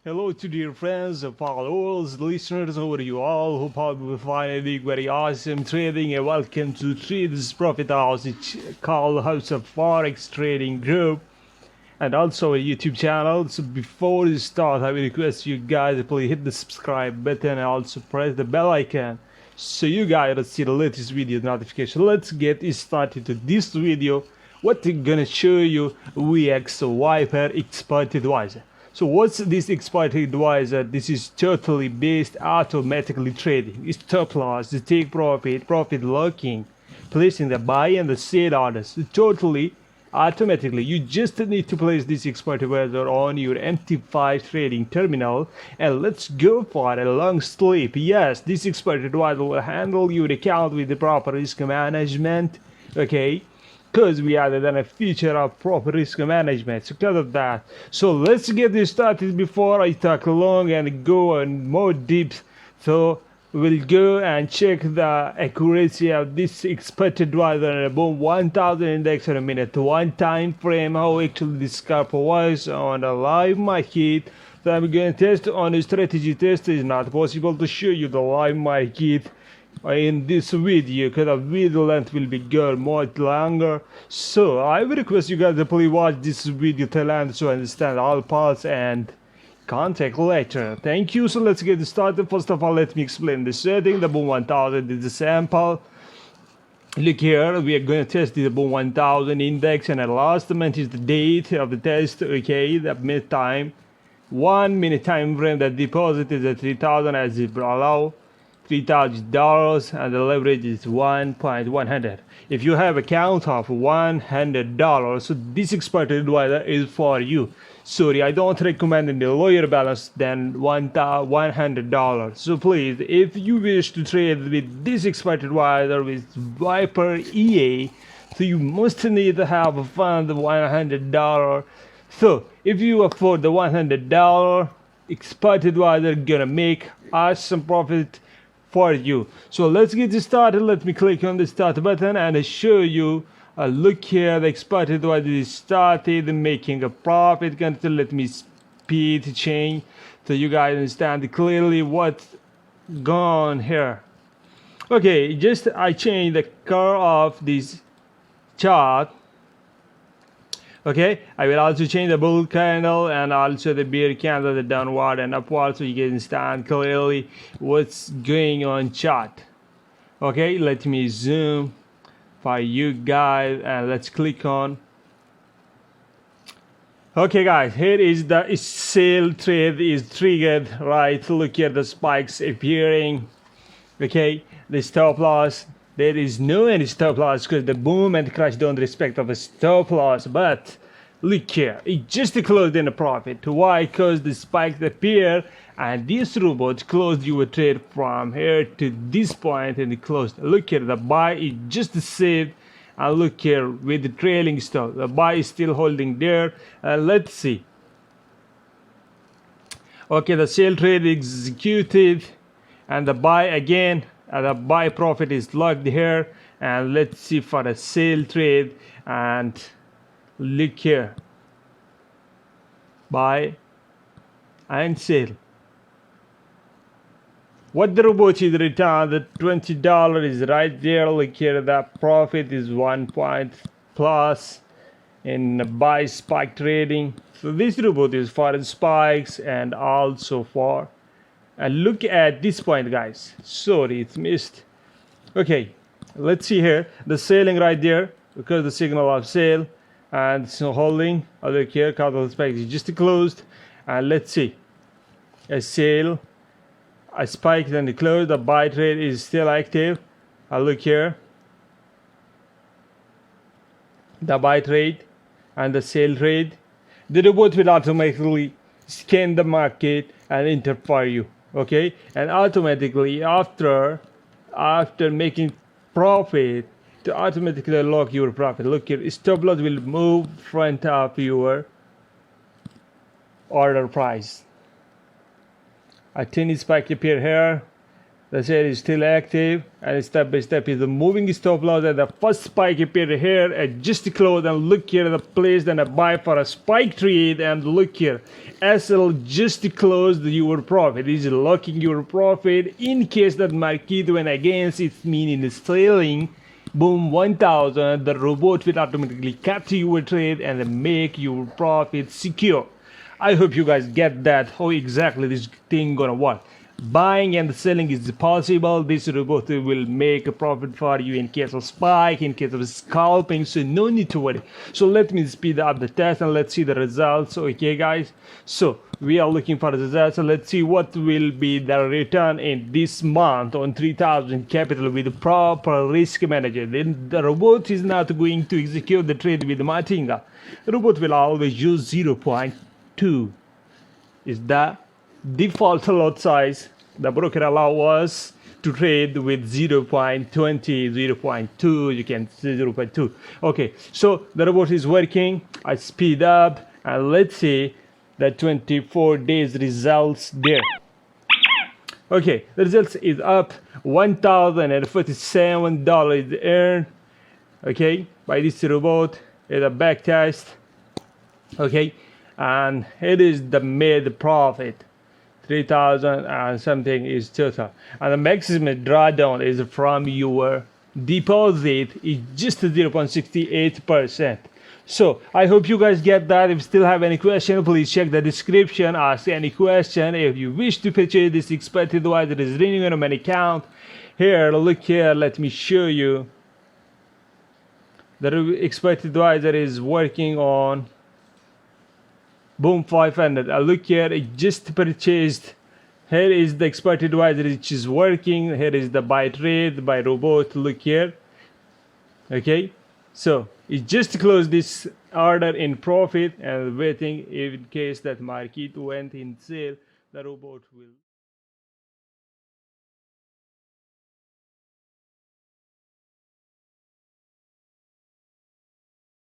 Hello to dear friends, followers, listeners, over you all. Hope all will find it very awesome trading and welcome to Traders Profit House. It's called House of Forex Trading Group and also a YouTube channel. So before we start, I will request you guys to please hit the subscribe button and also press the bell icon so you guys will see the latest video notification. Let's get started to this video. What I'm gonna show you VX Viper Expert Advisor. So what's this expert advisor? This is totally based automatically trading. It's stop loss, the take profit, profit locking, placing the buy and the sell orders. Totally automatically. You just need to place this expert advisor on your MT5 trading terminal and let's go for a long sleep. Yes, this expert advisor will handle your account with the proper risk management. Okay, because we added a feature of proper risk management. So because of that, so let's get this started before I talk long and go on more deep. So we'll go and check the accuracy of this expected advisor above 1000 index on a minute one time frame, how actually this scalp was on a live market. So I'm going to test on a strategy test. It's not possible to show you the live market in this video because the video length will be good much longer. So I will request you guys to please watch this video till end so understand all parts and contact later. Thank you. So let's get started. First of all, let me explain the setting. The boom 1000 is the sample. Look here, we are going to test the boom 1000 index and the last month is the date of the test. Okay, the mid time 1 minute time frame. The deposit is at 3000 as it allow $3,000 and the leverage is 1.100. If you have a count of $100, so this expert advisor is for you. Sorry, I don't recommend any lower balance than $100. So please, if you wish to trade with this expert advisor with Viper EA, so you must need to have a fund of $100. So if you afford the $100, expert advisor gonna make awesome profit for you. So let's get started. Let me click on the start button and show you. Look here, the expert advisor started making a profit. Let me speed change so you guys understand clearly what's gone here. Okay, just I changed the color of this chart. Okay, I will also change the bull candle and also the bear candle, the downward and upward, so you can understand clearly what's going on chart. Okay, let me zoom for you guys and let's click on. Okay guys, here is the sale trade is triggered, right? Look at the spikes appearing. Okay, the stop loss, there is no any stop loss because the boom and crash don't respect of a stop loss. But look here, it just closed in a profit. Why? Because the spikes appear and this robot closed your trade from here to this point and it closed. Look here, the buy is just saved. And look here with the trailing stop, the buy is still holding there. Let's see. Okay, the sale trade executed and the buy again. The buy profit is locked here, and let's see for a sale trade and look here, buy and sell. What the robot is returned, the $20 is right there. Look here, the profit is 1 point plus in buy spike trading. So this robot is for spikes and also for. And look at this point, guys. Sorry, it's missed. Okay, let's see here the selling right there because the signal of sale and so holding. Look here, couple of spikes is just closed, and let's see a sale, a spike, then the close. The buy trade is still active. Look here, the buy trade and the sale trade. The robot will automatically scan the market and enter for you. Okay, and automatically after making profit to automatically lock your profit. Look here, stop loss will move front of your order price. A tiny spike appear here The share is still active, and step by step is the moving stop loss at the first spike appeared here. Just close and look here, the place then a buy for a spike trade, and look here, SL just closed your profit. Is locking your profit in case that market went against it, meaning selling. Boom, 1000. The robot will automatically cut your trade and make your profit secure. I hope you guys get that, how exactly this thing gonna work. Buying and selling is possible. This robot will make a profit for you in case of spike, in case of scalping, so no need to worry. So let me speed up the test and let's see the results. Okay guys, so we are looking for the results. So let's see what will be the return in this month on 3000 capital with proper risk manager. Then the robot is not going to execute the trade with Martinga. The robot will always use 0.2 is the default lot size. The broker allow us to trade with 0.20, 0.2, you can see 0.2. Okay, so the robot is working. I speed up and let's see the 24 days results there. Okay, the results is up $1,047 earned, okay, by this robot. It's a back test, okay, and it is the made profit 3000 and something is total, and the maximum drawdown is from your deposit is just 0.68%. So I hope you guys get that. If you still have any question, please check the description, ask any question. If you wish to purchase this expert advisor, is running on my account. Here, look here, let me show you. The expert advisor is working on boom 500. Look here, it just purchased. Here is the expert advisor which is working. Here is the buy trade by robot. Look here. Okay, so it just closed this order in profit and waiting in case that market went in sale, the robot will